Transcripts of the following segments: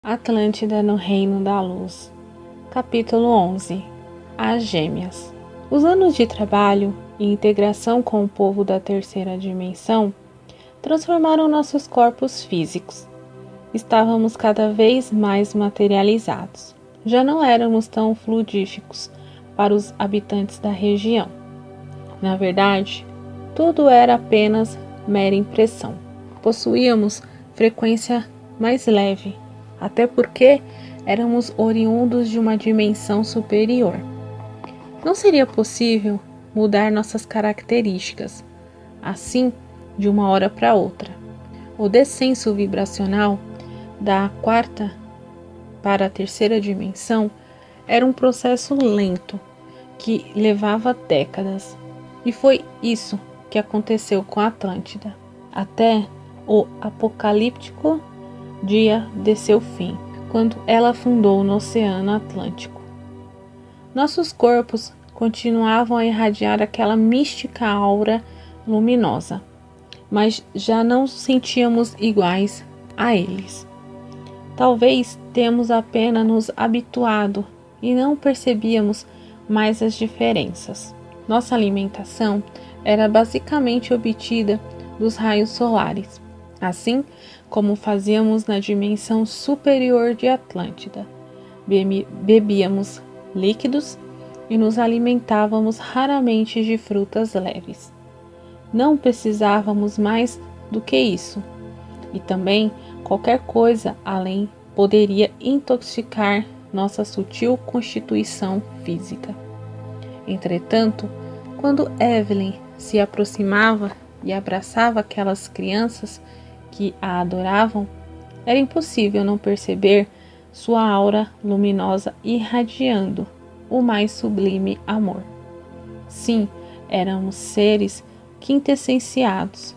Atlântida no Reino da Luz. Capítulo 11. As Gêmeas. Os anos de trabalho e integração com o povo da terceira dimensão transformaram nossos corpos físicos. Estávamos cada vez mais materializados. Já não éramos tão fluidíficos para os habitantes da região. Na verdade, tudo era apenas mera impressão. Possuíamos frequência mais leve, até porque éramos oriundos de uma dimensão superior. Não seria possível mudar nossas características, assim, de uma hora para outra. O descenso vibracional da quarta para a terceira dimensão era um processo lento que levava décadas, e foi isso que aconteceu com a Atlântida, até o apocalíptico dia de seu fim, quando ela afundou no Oceano Atlântico. Nossos corpos continuavam a irradiar aquela mística aura luminosa, mas já não nos sentíamos iguais a eles. Talvez tenhamos apenas nos habituado e não percebíamos mais as diferenças. Nossa alimentação era basicamente obtida dos raios solares, assim como fazíamos na dimensão superior de Atlântida. Bebíamos líquidos e nos alimentávamos raramente de frutas leves. Não precisávamos mais do que isso, e também qualquer coisa além poderia intoxicar nossa sutil constituição física. Entretanto, quando Evelyn se aproximava e abraçava aquelas crianças que a adoravam, era impossível não perceber sua aura luminosa irradiando o mais sublime amor. Sim, éramos seres quintessenciados.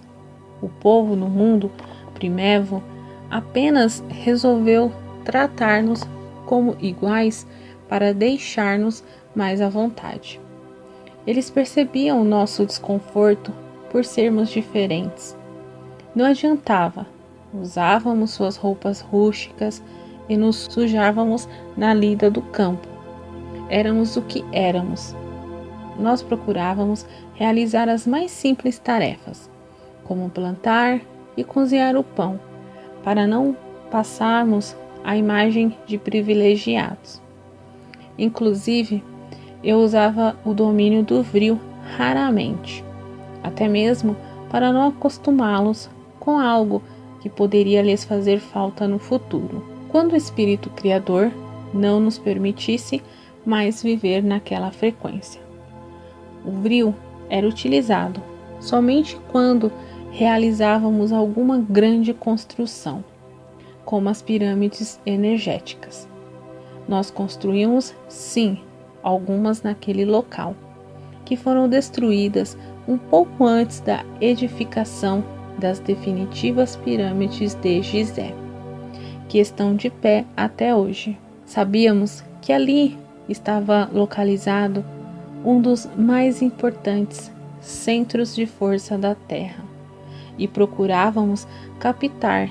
O povo no mundo primevo apenas resolveu tratar-nos como iguais para deixar-nos mais à vontade. Eles percebiam o nosso desconforto por sermos diferentes. Não adiantava, usávamos suas roupas rústicas e nos sujávamos na lida do campo. Éramos o que éramos. Nós procurávamos realizar as mais simples tarefas, como plantar e cozinhar o pão, para não passarmos a imagem de privilegiados. Inclusive, eu usava o domínio do vril raramente, até mesmo para não acostumá-los com algo que poderia lhes fazer falta no futuro, quando o espírito criador não nos permitisse mais viver naquela frequência. O vril era utilizado somente quando realizávamos alguma grande construção, como as pirâmides energéticas. Nós construímos, sim, algumas naquele local, que foram destruídas um pouco antes da edificação das definitivas pirâmides de Gizé, que estão de pé até hoje. Sabíamos que ali estava localizado um dos mais importantes centros de força da Terra, e procurávamos captar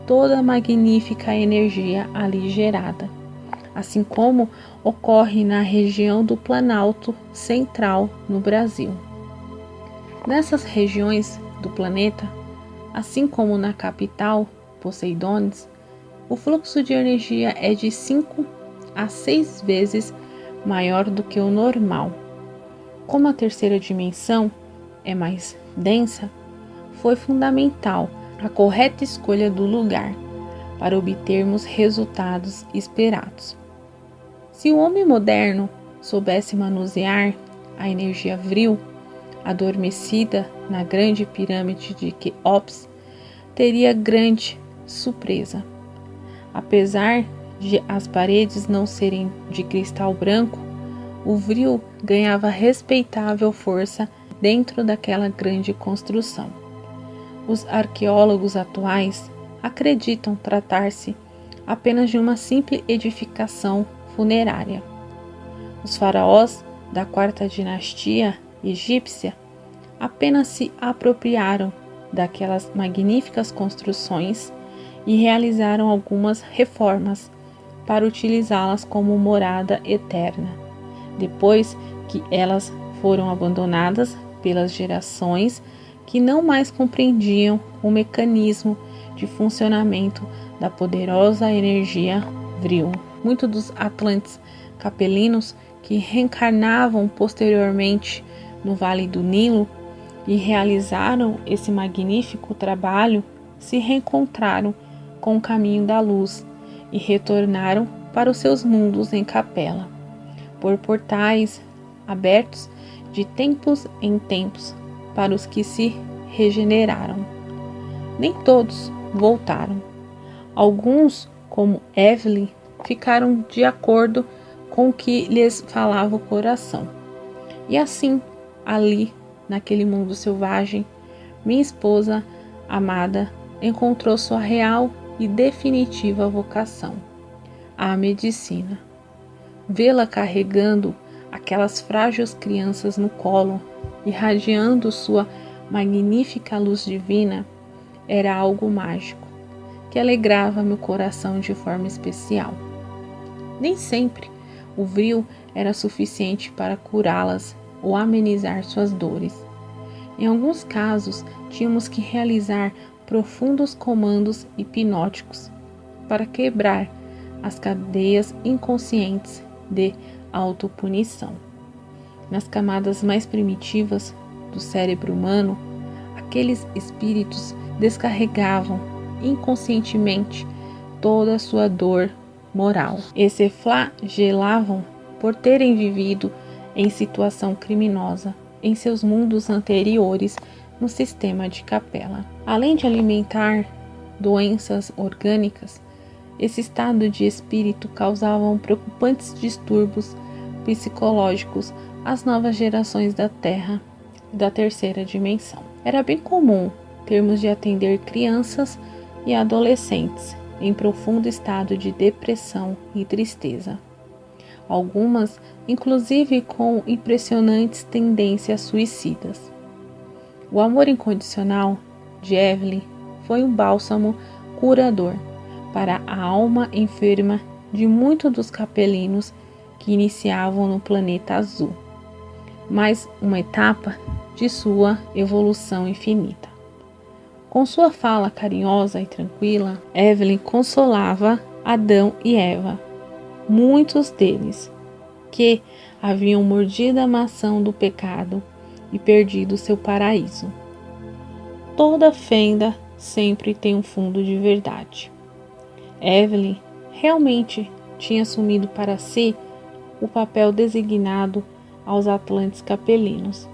toda a magnífica energia ali gerada, assim como ocorre na região do Planalto Central no Brasil. Nessas regiões do planeta, assim como na capital, Poseidones, o fluxo de energia é de 5 a 6 vezes maior do que o normal. Como a terceira dimensão é mais densa, foi fundamental a correta escolha do lugar para obtermos resultados esperados. Se o homem moderno soubesse manusear a energia vril adormecida na grande pirâmide de Quéops, teria grande surpresa. Apesar de as paredes não serem de cristal branco, o vril ganhava respeitável força dentro daquela grande construção. Os arqueólogos atuais acreditam tratar-se apenas de uma simples edificação funerária. Os faraós da quarta dinastia egípcia apenas se apropriaram daquelas magníficas construções e realizaram algumas reformas para utilizá-las como morada eterna, depois que elas foram abandonadas pelas gerações que não mais compreendiam o mecanismo de funcionamento da poderosa energia Vril. Muitos dos Atlantes capelinos que reencarnavam posteriormente no Vale do Nilo e realizaram esse magnífico trabalho se reencontraram com o caminho da luz e retornaram para os seus mundos em Capela, por portais abertos de tempos em tempos para os que se regeneraram. Nem todos voltaram. Alguns, como Evelyn, ficaram de acordo com o que lhes falava o coração. E assim, ali, naquele mundo selvagem, minha esposa amada encontrou sua real e definitiva vocação, a medicina. Vê-la carregando aquelas frágeis crianças no colo, irradiando sua magnífica luz divina, era algo mágico, que alegrava meu coração de forma especial. Nem sempre o Vril era suficiente para curá-las ou amenizar suas dores. Em alguns casos, tínhamos que realizar profundos comandos hipnóticos para quebrar as cadeias inconscientes de autopunição. Nas camadas mais primitivas do cérebro humano, aqueles espíritos descarregavam inconscientemente toda a sua dor moral e se flagelavam por terem vivido em situação criminosa em seus mundos anteriores no sistema de Capela. Além de alimentar doenças orgânicas, esse estado de espírito causava preocupantes distúrbios psicológicos às novas gerações da Terra e da terceira dimensão. Era bem comum termos de atender crianças e adolescentes em profundo estado de depressão e tristeza. Algumas, inclusive, com impressionantes tendências suicidas. O amor incondicional de Evelyn foi um bálsamo curador para a alma enferma de muitos dos capelinos que iniciavam no planeta azul, mais uma etapa de sua evolução infinita. Com sua fala carinhosa e tranquila, Evelyn consolava Adão e Eva, muitos deles que haviam mordido a maçã do pecado e perdido seu paraíso. Toda fenda sempre tem um fundo de verdade. Evelyn realmente tinha assumido para si o papel designado aos Atlantes capelinos,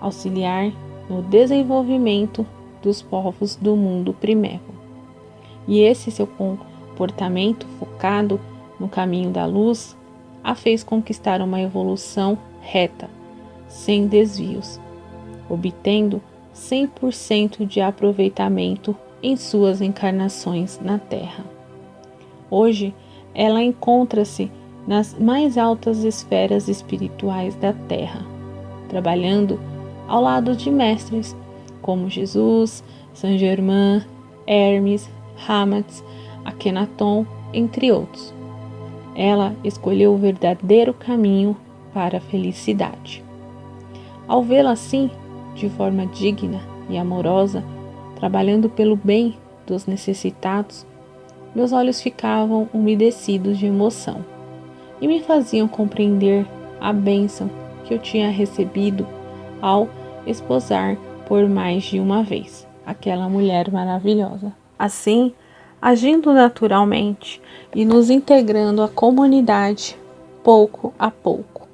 auxiliar no desenvolvimento dos povos do mundo primevo. E esse seu comportamento focado no caminho da luz a fez conquistar uma evolução reta, sem desvios, obtendo 100% de aproveitamento em suas encarnações na Terra. Hoje, ela encontra-se nas mais altas esferas espirituais da Terra, trabalhando ao lado de mestres como Jesus, Saint Germain, Hermes, Ramats, Akhenaton, entre outros. Ela escolheu o verdadeiro caminho para a felicidade. Ao vê-la assim, de forma digna e amorosa, trabalhando pelo bem dos necessitados, meus olhos ficavam umedecidos de emoção e me faziam compreender a bênção que eu tinha recebido ao esposar por mais de uma vez aquela mulher maravilhosa. Assim, agindo naturalmente e nos integrando à comunidade pouco a pouco,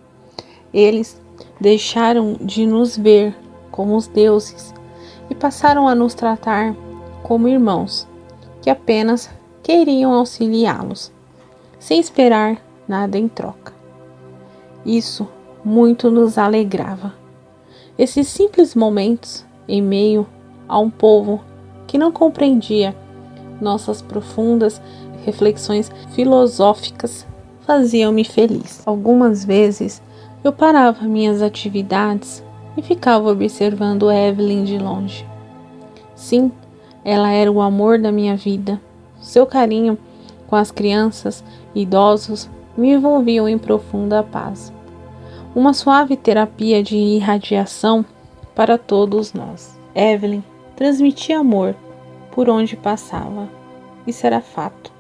eles deixaram de nos ver como os deuses e passaram a nos tratar como irmãos que apenas queriam auxiliá-los, sem esperar nada em troca. Isso muito nos alegrava. Esses simples momentos em meio a um povo que não compreendia nossas profundas reflexões filosóficas faziam-me feliz. Algumas vezes eu parava minhas atividades e ficava observando Evelyn de longe. Sim, ela era o amor da minha vida Seu carinho com as crianças e idosos me envolviam em profunda paz. Uma suave terapia de irradiação para todos nós. Evelyn transmitia amor por onde passava. Isso era fato.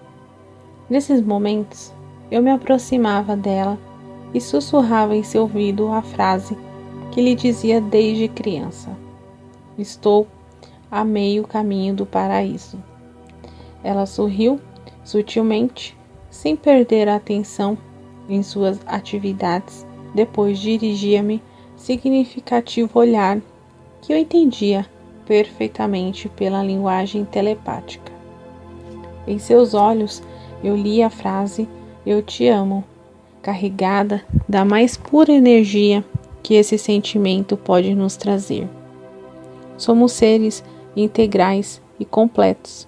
Nesses momentos, eu me aproximava dela e sussurrava em seu ouvido a frase que lhe dizia desde criança: estou a meio caminho do paraíso. Ela sorriu sutilmente, sem perder a atenção em suas atividades. Depois dirigia-me significativo olhar que eu entendia perfeitamente pela linguagem telepática. Em seus olhos eu li a frase "Eu te amo", carregada da mais pura energia que esse sentimento pode nos trazer. Somos seres integrais e completos.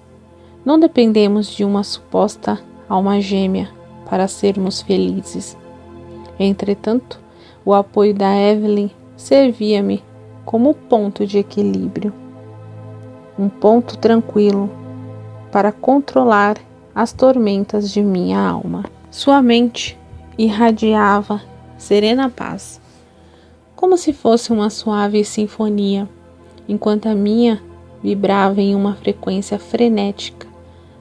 Não dependemos de uma suposta alma gêmea para sermos felizes. Entretanto, o apoio da Evelyn servia-me como ponto de equilíbrio, um ponto tranquilo para controlar as tormentas de minha alma. Sua mente irradiava serena paz, como se fosse uma suave sinfonia, enquanto a minha vibrava em uma frequência frenética,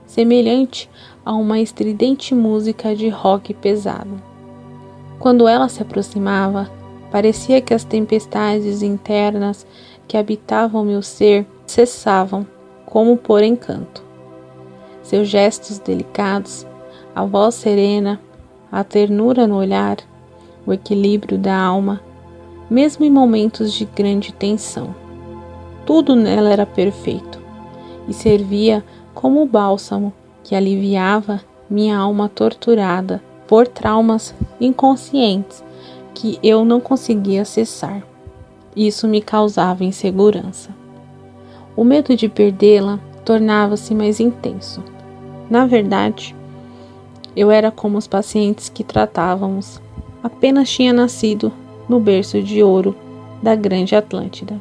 semelhante a uma estridente música de rock pesado. Quando ela se aproximava, parecia que as tempestades internas que habitavam meu ser cessavam, como por encanto. Seus gestos delicados, a voz serena, a ternura no olhar, o equilíbrio da alma, mesmo em momentos de grande tensão. Tudo nela era perfeito e servia como bálsamo que aliviava minha alma torturada por traumas inconscientes que eu não conseguia acessar. Isso me causava insegurança. O medo de perdê-la tornava-se mais intenso. Na verdade, eu era como os pacientes que tratávamos. Apenas tinha nascido no berço de ouro da grande Atlântida,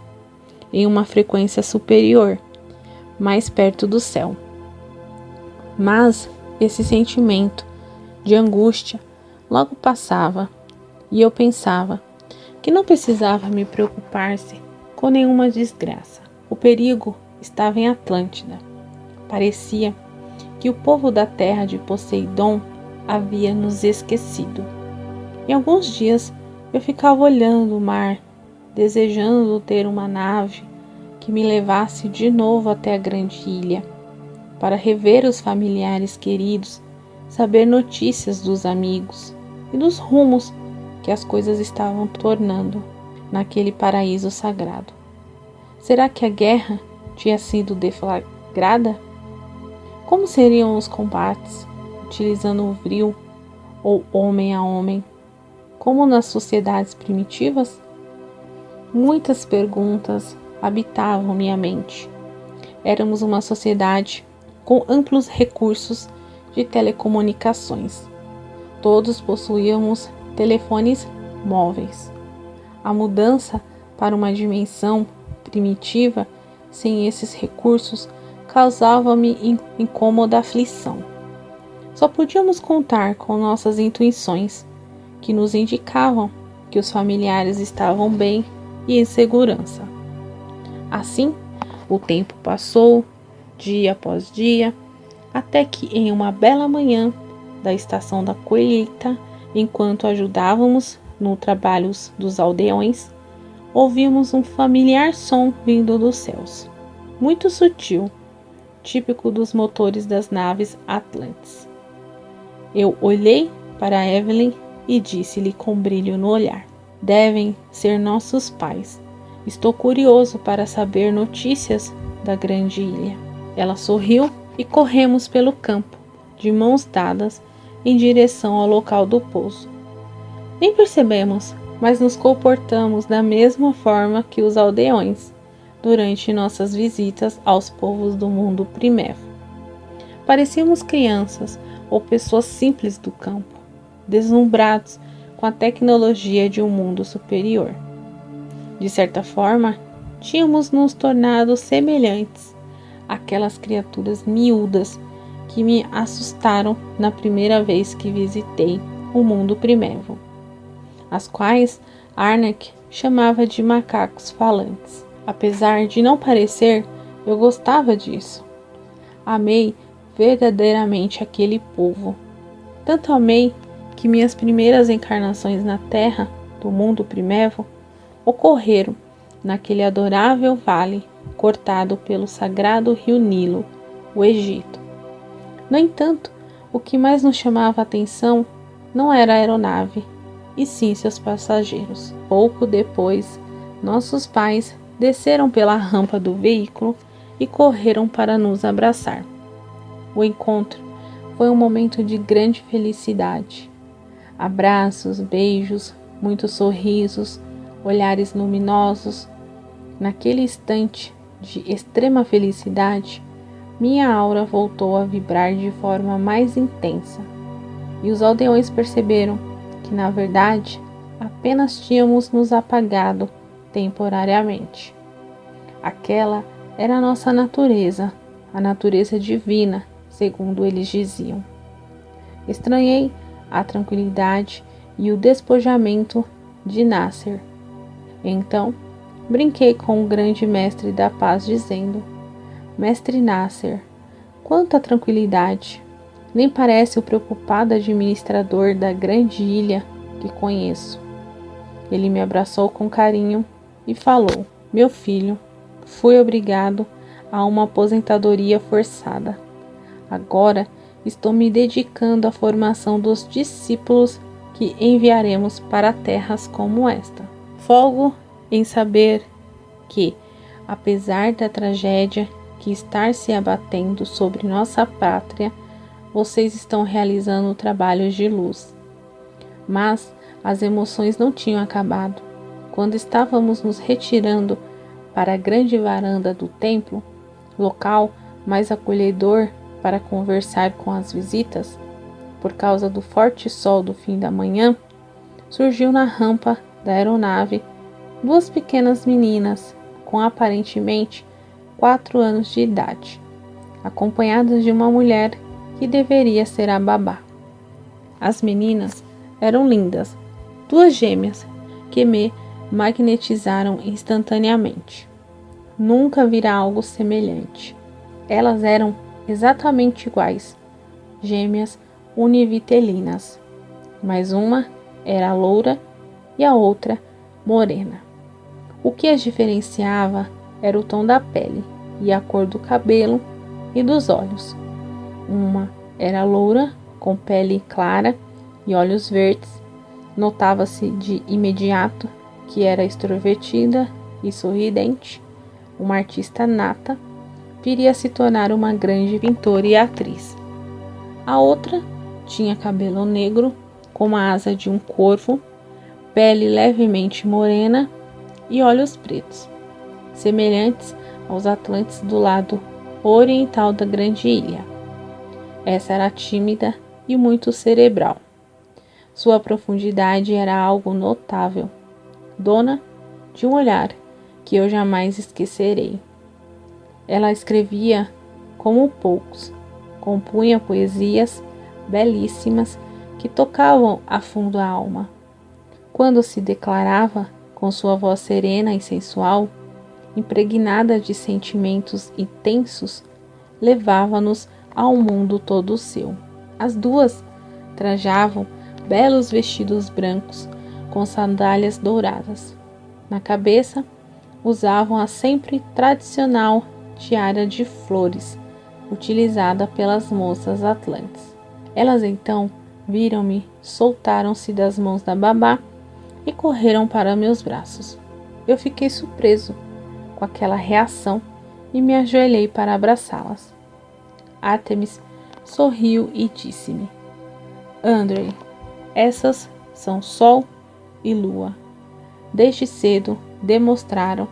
em uma frequência superior, mais perto do céu. Mas esse sentimento de angústia logo passava e eu pensava que não precisava me preocupar-se com nenhuma desgraça. O perigo estava em Atlântida. Parecia que o povo da terra de Poseidon havia nos esquecido. Em alguns dias eu ficava olhando o mar, desejando ter uma nave que me levasse de novo até a grande ilha, para rever os familiares queridos, saber notícias dos amigos e dos rumos que as coisas estavam tornando naquele paraíso sagrado. Será que a guerra tinha sido deflagrada? Como seriam os combates, utilizando o vril ou homem a homem, como nas sociedades primitivas? Muitas perguntas habitavam minha mente. Éramos uma sociedade com amplos recursos de telecomunicações. Todos possuíamos telefones móveis. A mudança para uma dimensão primitiva sem esses recursos causava-me incômoda aflição. Só podíamos contar com nossas intuições, que nos indicavam que os familiares estavam bem e em segurança. Assim, o tempo passou, dia após dia, até que em uma bela manhã da estação da colheita, enquanto ajudávamos no trabalho dos aldeões, ouvimos um familiar som vindo dos céus, muito sutil, típico dos motores das naves Atlantes. Eu olhei para Evelyn e disse-lhe com brilho no olhar: devem ser nossos pais. Estou curioso para saber notícias da grande ilha. Ela sorriu e corremos pelo campo, de mãos dadas, em direção ao local do pouso. Nem percebemos, mas nos comportamos da mesma forma que os aldeões durante nossas visitas aos povos do mundo primevo. Parecíamos crianças ou pessoas simples do campo, deslumbrados com a tecnologia de um mundo superior. De certa forma, tínhamos nos tornado semelhantes àquelas criaturas miúdas que me assustaram na primeira vez que visitei o mundo primevo, as quais Arnak chamava de macacos falantes. Apesar de não parecer, eu gostava disso. Amei verdadeiramente aquele povo. Tanto amei que minhas primeiras encarnações na terra do mundo primevo ocorreram naquele adorável vale cortado pelo sagrado rio Nilo, o Egito. No entanto, o que mais nos chamava a atenção não era a aeronave, e sim seus passageiros. Pouco depois, nossos pais desceram pela rampa do veículo e correram para nos abraçar. O encontro foi um momento de grande felicidade. Abraços, beijos, muitos sorrisos, olhares luminosos. Naquele instante de extrema felicidade, minha aura voltou a vibrar de forma mais intensa, e os aldeões perceberam que, na verdade, apenas tínhamos nos apagado temporariamente. Aquela era a nossa natureza, a natureza divina, segundo eles diziam. Estranhei a tranquilidade e o despojamento de Nasser. Então, brinquei com o grande mestre da paz, dizendo: Mestre Nasser, quanta tranquilidade! Nem parece o preocupado administrador da grande ilha que conheço. Ele me abraçou com carinho e falou: Meu filho, fui obrigado a uma aposentadoria forçada. Agora estou me dedicando à formação dos discípulos que enviaremos para terras como esta. Folgo em saber que, apesar da tragédia que está se abatendo sobre nossa pátria, vocês estão realizando trabalhos de luz. Mas as emoções não tinham acabado. Quando estávamos nos retirando para a grande varanda do templo, local mais acolhedor para conversar com as visitas, por causa do forte sol do fim da manhã, surgiu na rampa da aeronave 2 pequenas meninas com aparentemente 4 anos de idade, acompanhadas de uma mulher que deveria ser a babá. As meninas eram lindas, 2 gêmeas que me magnetizaram instantaneamente. Nunca vira algo semelhante. Elas eram exatamente iguais, gêmeas univitelinas, mas uma era loura e a outra morena. O que as diferenciava era o tom da pele e a cor do cabelo e dos olhos. Uma era loura, com pele clara e olhos verdes. Notava-se de imediato que era extrovertida e sorridente, uma artista nata, viria a se tornar uma grande pintora e atriz. A outra tinha cabelo negro, como a asa de um corvo, pele levemente morena e olhos pretos, semelhantes aos atlantes do lado oriental da grande ilha. Essa era tímida e muito cerebral. Sua profundidade era algo notável, dona de um olhar que eu jamais esquecerei. Ela escrevia como poucos, compunha poesias belíssimas que tocavam a fundo a alma. Quando se declarava, com sua voz serena e sensual, impregnada de sentimentos intensos, levava-nos a um mundo todo seu. As 2 trajavam belos vestidos brancos com sandálias douradas. Na cabeça, usavam a sempre tradicional tiara de flores, utilizada pelas moças atlantes. Elas então viram-me, soltaram-se das mãos da babá e correram para meus braços. Eu fiquei surpreso com aquela reação e me ajoelhei para abraçá-las. Ártemis sorriu e disse-me: Andrei, essas são Sol e Lua. Desde cedo demonstraram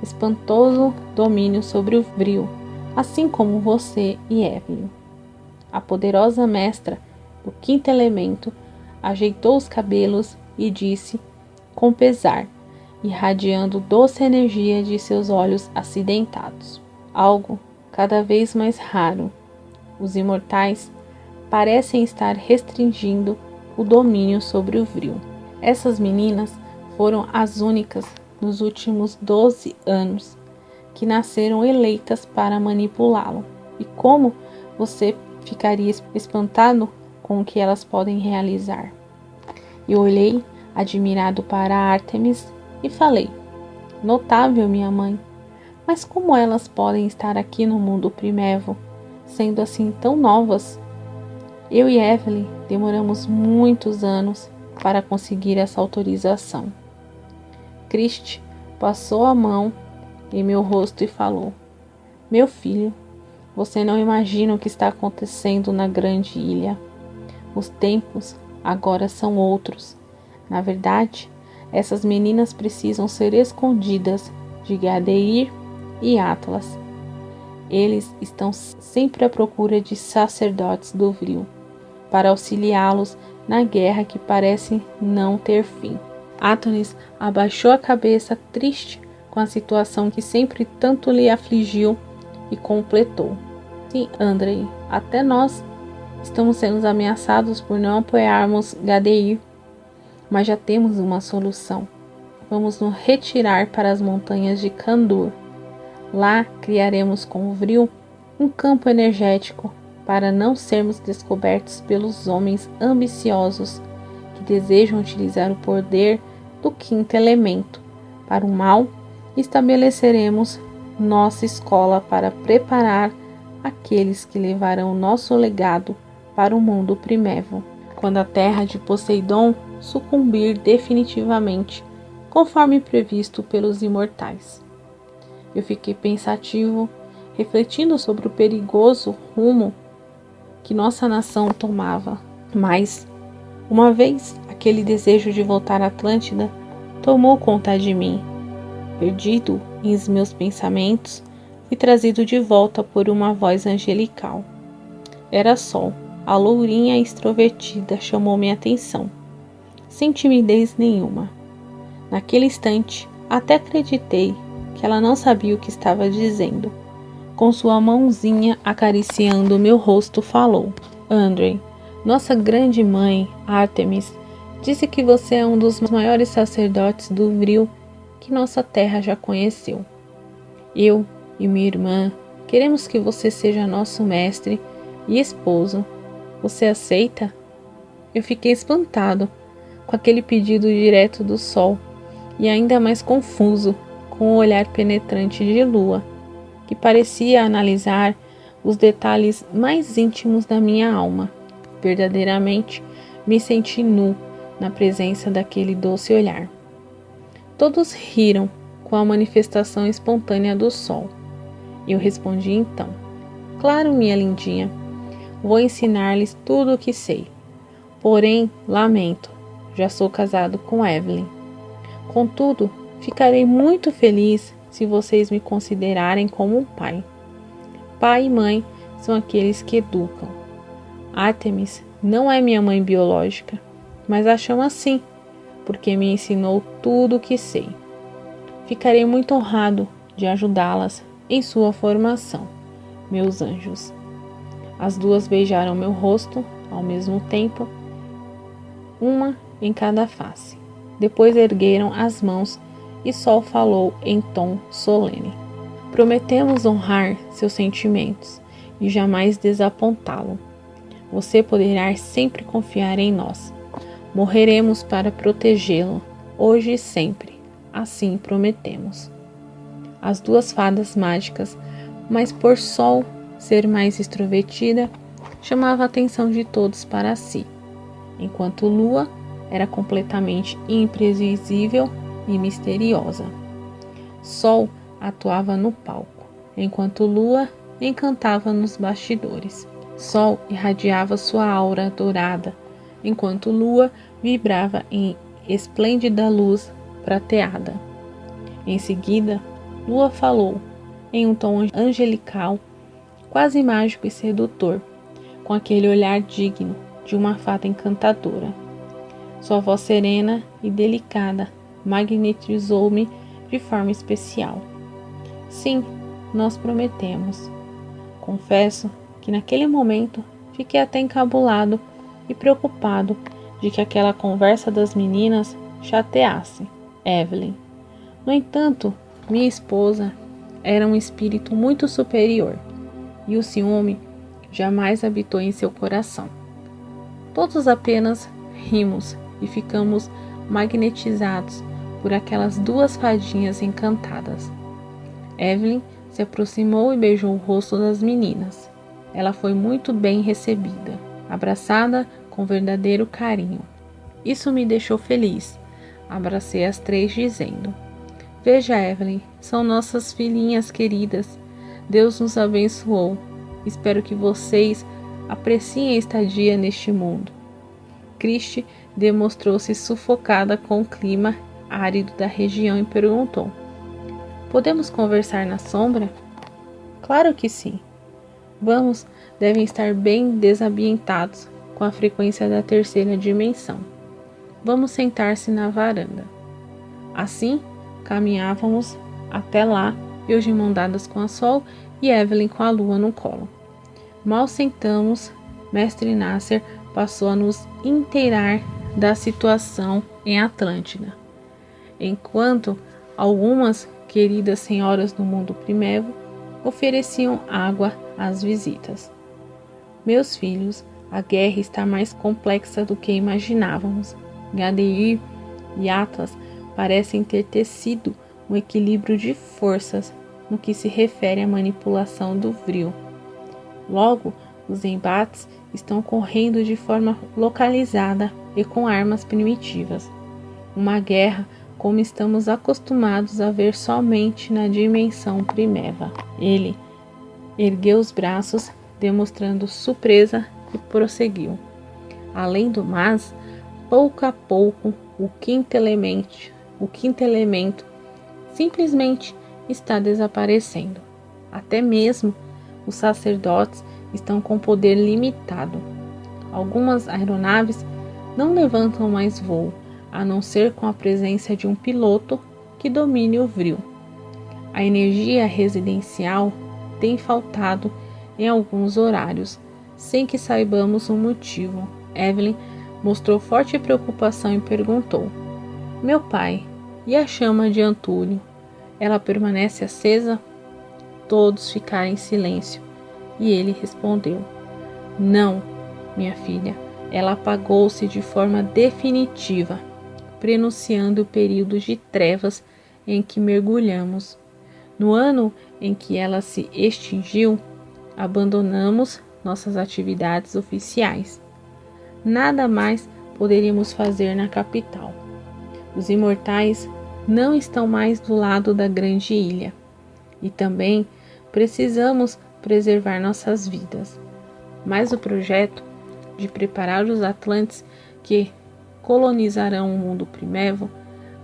espantoso domínio sobre o brio, assim como você e Evelyn. A poderosa mestra do 5º elemento ajeitou os cabelos e disse, com pesar, irradiando doce energia de seus olhos acidentados: algo cada vez mais raro. Os imortais parecem estar restringindo o domínio sobre o Vril. Essas meninas foram as únicas nos últimos 12 anos que nasceram eleitas para manipulá-lo. E como você ficaria espantado com o que elas podem realizar? Eu olhei admirado para Ártemis e falei: notável, minha mãe, mas como elas podem estar aqui no mundo primevo, sendo assim tão novas? Eu e Evelyn demoramos muitos anos para conseguir essa autorização. Christ passou a mão em meu rosto e falou: meu filho, você não imagina o que está acontecendo na grande ilha. Os tempos agora são outros. Na verdade, essas meninas precisam ser escondidas de Gadeir e Atlas. Eles estão sempre à procura de sacerdotes do Vril, para auxiliá-los na guerra que parece não ter fim. Atonis abaixou a cabeça, triste com a situação que sempre tanto lhe afligiu, e completou: sim, Andrei, até nós estamos sendo ameaçados por não apoiarmos Gadeir, mas já temos uma solução. Vamos nos retirar para as montanhas de Kandur. Lá criaremos com o Vril um campo energético para não sermos descobertos pelos homens ambiciosos que desejam utilizar o poder do quinto elemento para o mal. Estabeleceremos nossa escola para preparar aqueles que levarão nosso legado para o mundo primevo, quando a terra de Poseidon sucumbir definitivamente, conforme previsto pelos imortais. Eu fiquei pensativo, refletindo sobre o perigoso rumo que nossa nação tomava. Mas, uma vez aquele desejo de voltar à Atlântida tomou conta de mim. Perdido em meus pensamentos, fui trazido de volta por uma voz angelical. Era Sol, a lourinha extrovertida, chamou minha atenção, sem timidez nenhuma. Naquele instante, até acreditei que ela não sabia o que estava dizendo. Com sua mãozinha acariciando meu rosto, falou: Andrei, nossa grande mãe, Ártemis, disse que você é um dos maiores sacerdotes do Vril que nossa terra já conheceu. Eu e minha irmã queremos que você seja nosso mestre e esposo. Você aceita? Eu fiquei espantado com aquele pedido direto do Sol e ainda mais confuso com o olhar penetrante de Lua, que parecia analisar os detalhes mais íntimos da minha alma. Verdadeiramente me senti nu na presença daquele doce olhar. Todos riram com a manifestação espontânea do Sol. Eu respondi então: claro, minha lindinha, vou ensinar-lhes tudo o que sei. Porém, lamento, já sou casado com Evelyn. Contudo, ficarei muito feliz se vocês me considerarem como um pai. Pai e mãe são aqueles que educam. Ártemis não é minha mãe biológica, mas a chamo assim, porque me ensinou tudo o que sei. Ficarei muito honrado de ajudá-las em sua formação, meus anjos. As duas beijaram meu rosto ao mesmo tempo, uma em cada face. Depois ergueram as mãos e Sol falou em tom solene: prometemos honrar seus sentimentos e jamais desapontá-lo. Você poderá sempre confiar em nós. Morreremos para protegê-lo, hoje e sempre. Assim prometemos. As duas fadas mágicas, mas por Sol ser mais extrovertida, chamava a atenção de todos para si, enquanto Lua era completamente imprevisível e misteriosa. Sol atuava no palco, enquanto Lua encantava nos bastidores. Sol irradiava sua aura dourada, enquanto Lua vibrava em esplêndida luz prateada. Em seguida, Lua falou em um tom angelical, quase mágico e sedutor, com aquele olhar digno de uma fada encantadora. Sua voz serena e delicada magnetizou-me de forma especial. Sim, nós prometemos. Confesso que que naquele momento fiquei até encabulado e preocupado de que aquela conversa das meninas chateasse Evelyn. No entanto, minha esposa era um espírito muito superior e o ciúme jamais habitou em seu coração. Todos apenas rimos e ficamos magnetizados por aquelas duas fadinhas encantadas. Evelyn se aproximou e beijou o rosto das meninas. Ela foi muito bem recebida, abraçada com verdadeiro carinho. Isso me deixou feliz. Abracei as três dizendo: "Veja, Evelyn, são nossas filhinhas queridas. Deus nos abençoou. Espero que vocês apreciem a estadia neste mundo." Christie demonstrou-se sufocada com o clima árido da região e perguntou: "Podemos conversar na sombra?" "Claro que sim." "Vamos, devem estar bem desambientados com a frequência da terceira dimensão. Vamos sentar-se na varanda." Assim, caminhávamos até lá, eu de mão dadas com a Sol e Evelyn com a lua no colo. Mal sentamos, Mestre Nasser passou a nos inteirar da situação em Atlântida, enquanto algumas queridas senhoras do mundo primevo ofereciam água às visitas. "Meus filhos, a guerra está mais complexa do que imaginávamos. Gadeir e Atlas parecem ter tecido um equilíbrio de forças no que se refere à manipulação do Vril. Logo, os embates estão ocorrendo de forma localizada e com armas primitivas. Uma guerra como estamos acostumados a ver somente na dimensão primeva." Ele ergueu os braços, demonstrando surpresa, e prosseguiu: "Além do mais, pouco a pouco, o quinto elemento simplesmente está desaparecendo. Até mesmo os sacerdotes estão com poder limitado. Algumas aeronaves não levantam mais voo, a não ser com a presença de um piloto que domine o Vril. A energia residencial tem faltado em alguns horários, sem que saibamos o motivo." Evelyn mostrou forte preocupação e perguntou: "Meu pai, e a chama de Antúlio? Ela permanece acesa?" Todos ficaram em silêncio e ele respondeu: "Não, minha filha, ela apagou-se de forma definitiva, prenunciando o período de trevas em que mergulhamos. No ano em que ela se extinguiu, abandonamos nossas atividades oficiais. Nada mais poderíamos fazer na capital. Os imortais não estão mais do lado da grande ilha. E também precisamos preservar nossas vidas. Mas o projeto de preparar os Atlantes que colonizarão o mundo primevo,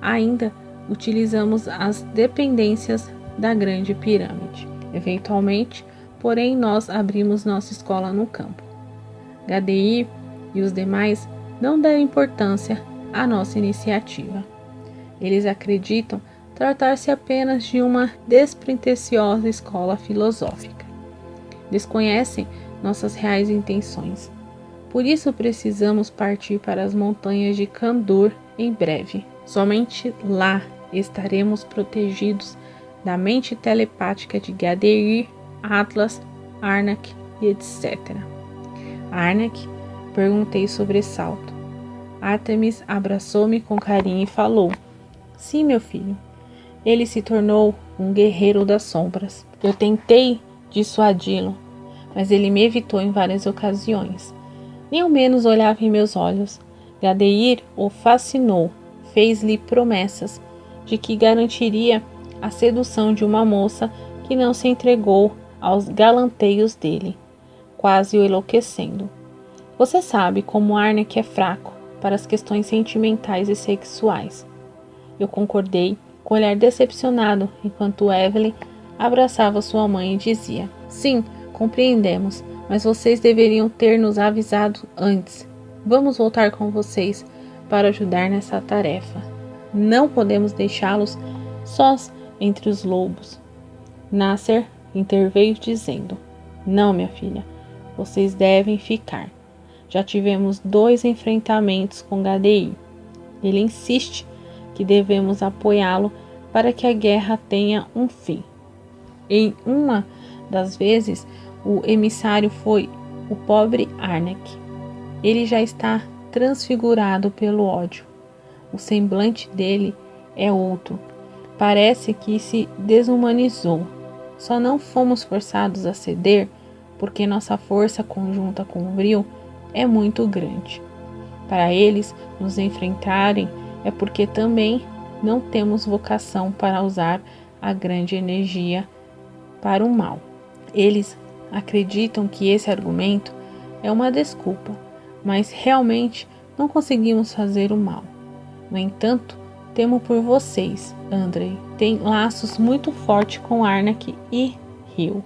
ainda utilizamos as dependências da Grande Pirâmide. Eventualmente, porém, nós abrimos nossa escola no campo. Gadeir e os demais não deram importância à nossa iniciativa. Eles acreditam tratar-se apenas de uma despretensiosa escola filosófica. Desconhecem nossas reais intenções. Por isso precisamos partir para as montanhas de Kandor em breve. Somente lá estaremos protegidos da mente telepática de Gadeir, Atlas, Arnak e etc. Arnak? Perguntei sobressalto. Artemis abraçou-me com carinho e falou: Sim, meu filho. Ele se tornou um guerreiro das sombras. Eu tentei dissuadi-lo, mas ele me evitou em várias ocasiões. Nem ao menos olhava em meus olhos. Gadeir o fascinou, fez-lhe promessas de que garantiria a sedução de uma moça que não se entregou aos galanteios dele, quase o enlouquecendo. Você sabe como Arnak é fraco para as questões sentimentais e sexuais. Eu concordei, com um olhar decepcionado, enquanto Evelyn abraçava sua mãe e dizia: Sim, compreendemos, mas vocês deveriam ter nos avisado antes. Vamos voltar com vocês para ajudar nessa tarefa. Não podemos deixá-los sós entre os lobos. Nasser interveio dizendo: Não, minha filha, vocês devem ficar. Já tivemos 2 enfrentamentos com Gadeir. Ele insiste que devemos apoiá-lo para que a guerra tenha um fim. Em uma das vezes, o emissário foi o pobre Arnak. Ele já está transfigurado pelo ódio. O semblante dele é outro. Parece que se desumanizou. Só não fomos forçados a ceder porque nossa força conjunta com o Vril é muito grande. Para eles nos enfrentarem é porque também não temos vocação para usar a grande energia para o mal. Eles acreditam que esse argumento é uma desculpa, mas realmente não conseguimos fazer o mal. No entanto, temo por vocês, Andrei. Tem laços muito fortes com Arnak e Rio.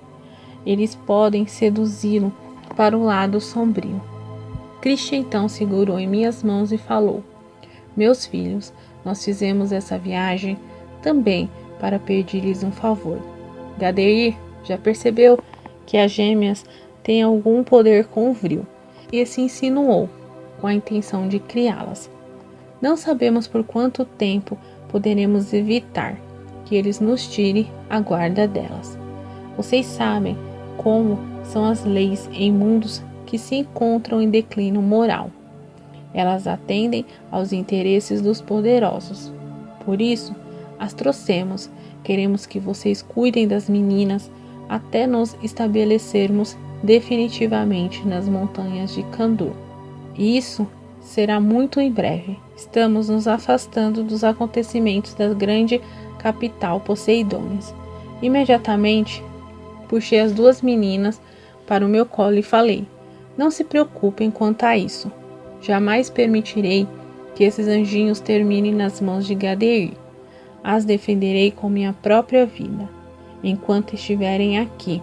Eles podem seduzi-lo para o lado sombrio. Christian então segurou em minhas mãos e falou: Meus filhos, nós fizemos essa viagem também para pedir-lhes um favor. Gadeir já percebeu que as gêmeas têm algum poder com o Vril e se insinuou com a intenção de criá-las. Não sabemos por quanto tempo poderemos evitar que eles nos tirem a guarda delas. Vocês sabem como são as leis em mundos que se encontram em declínio moral. Elas atendem aos interesses dos poderosos. Por isso, as trouxemos. Queremos que vocês cuidem das meninas até nos estabelecermos definitivamente nas montanhas de Kandur. E isso será muito em breve. Estamos nos afastando dos acontecimentos da grande capital Poseidones. Imediatamente, puxei as 2 meninas para o meu colo e falei: Não se preocupem quanto a isso. Jamais permitirei que esses anjinhos terminem nas mãos de Gadeir. As defenderei com minha própria vida. Enquanto estiverem aqui,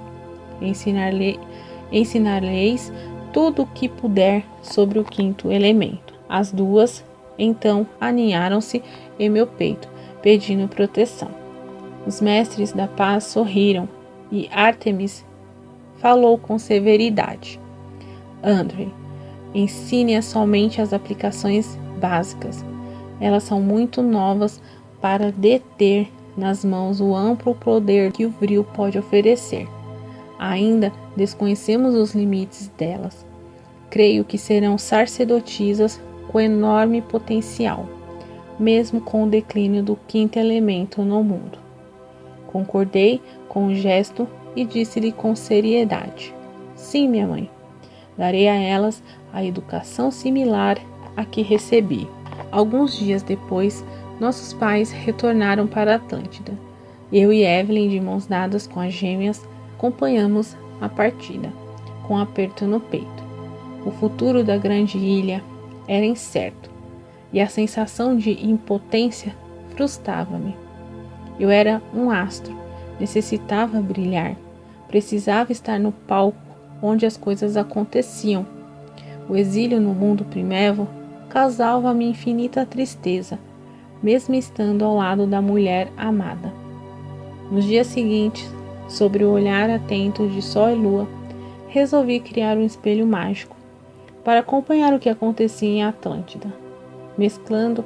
ensinar-lhes tudo o que puder sobre o 5º elemento. As 2, então, aninharam-se em meu peito, pedindo proteção. Os mestres da paz sorriram e Ártemis falou com severidade: Andrei, ensine-as somente as aplicações básicas. Elas são muito novas para deter nas mãos o amplo poder que o Vril pode oferecer. Ainda desconhecemos os limites delas. Creio que serão sacerdotisas com enorme potencial, mesmo com o declínio do 5º elemento no mundo. Concordei com o gesto e disse-lhe com seriedade: Sim, minha mãe. Darei a elas a educação similar à que recebi. Alguns dias depois, nossos pais retornaram para Atlântida. Eu e Evelyn, de mãos dadas com as gêmeas, acompanhamos a partida, com um aperto no peito. O futuro da grande ilha era incerto, e a sensação de impotência frustrava-me. Eu era um astro, necessitava brilhar, precisava estar no palco onde as coisas aconteciam. O exílio no mundo primevo causava-me infinita tristeza, mesmo estando ao lado da mulher amada. Nos dias seguintes, sob o olhar atento de Sol e Lua, resolvi criar um espelho mágico para acompanhar o que acontecia em Atlântida, mesclando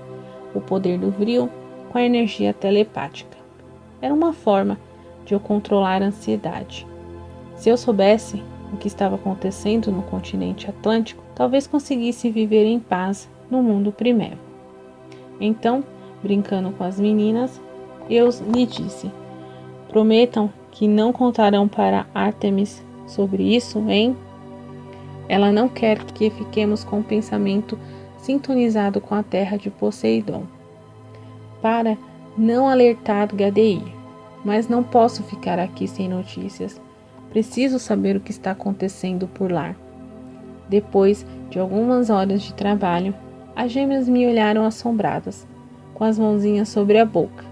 o poder do Vril com a energia telepática. Era uma forma de eu controlar a ansiedade. Se eu soubesse o que estava acontecendo no continente atlântico, talvez conseguisse viver em paz no mundo primevo. Então, brincando com as meninas, eu lhe disse: Prometam que não contarão para Ártemis sobre isso, hein? Ela não quer que fiquemos com o pensamento sintonizado com a terra de Poseidon, para não alertar Gadeir. Mas não posso ficar aqui sem notícias. Preciso saber o que está acontecendo por lá. Depois de algumas horas de trabalho, as gêmeas me olharam assombradas, com as mãozinhas sobre a boca.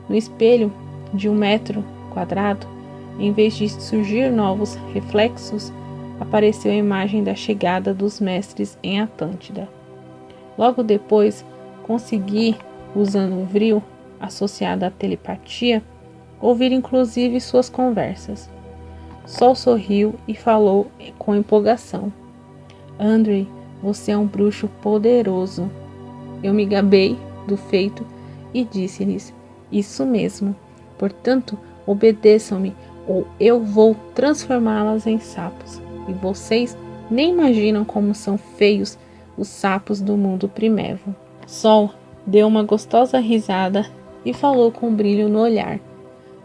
No espelho de 1 metro quadrado, em vez de surgir novos reflexos, apareceu a imagem da chegada dos mestres em Atlântida. Logo depois, consegui, usando o Vril associado à telepatia, ouvir inclusive suas conversas. Sol sorriu e falou com empolgação. Andrei, você é um bruxo poderoso. Eu me gabei do feito e disse-lhes, isso mesmo. Portanto, obedeçam-me ou eu vou transformá-las em sapos. E vocês nem imaginam como são feios os sapos do mundo primevo. Sol deu uma gostosa risada e falou com brilho no olhar.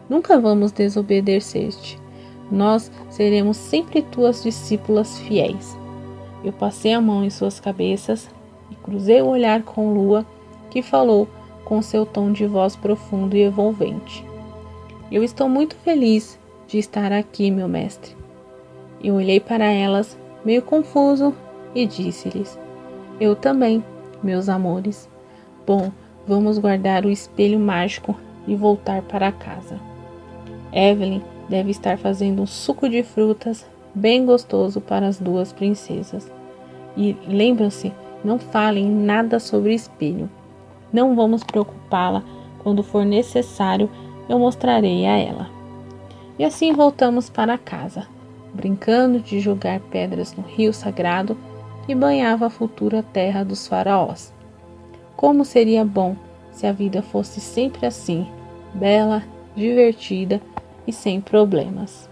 Nunca vamos desobedecer-te. Nós seremos sempre tuas discípulas fiéis. Eu passei a mão em suas cabeças e cruzei o olhar com Lua, que falou com seu tom de voz profundo e envolvente. Eu estou muito feliz de estar aqui, meu mestre. Eu olhei para elas, meio confuso, e disse-lhes, eu também, meus amores. Bom, vamos guardar o espelho mágico e voltar para casa. Evelyn deve estar fazendo um suco de frutas bem gostoso para as duas princesas. E lembram-se, não falem nada sobre o espelho. Não vamos preocupá-la. Quando for necessário, eu mostrarei a ela. E assim voltamos para casa, brincando de jogar pedras no rio sagrado que banhava a futura terra dos faraós. Como seria bom se a vida fosse sempre assim, bela, divertida e sem problemas.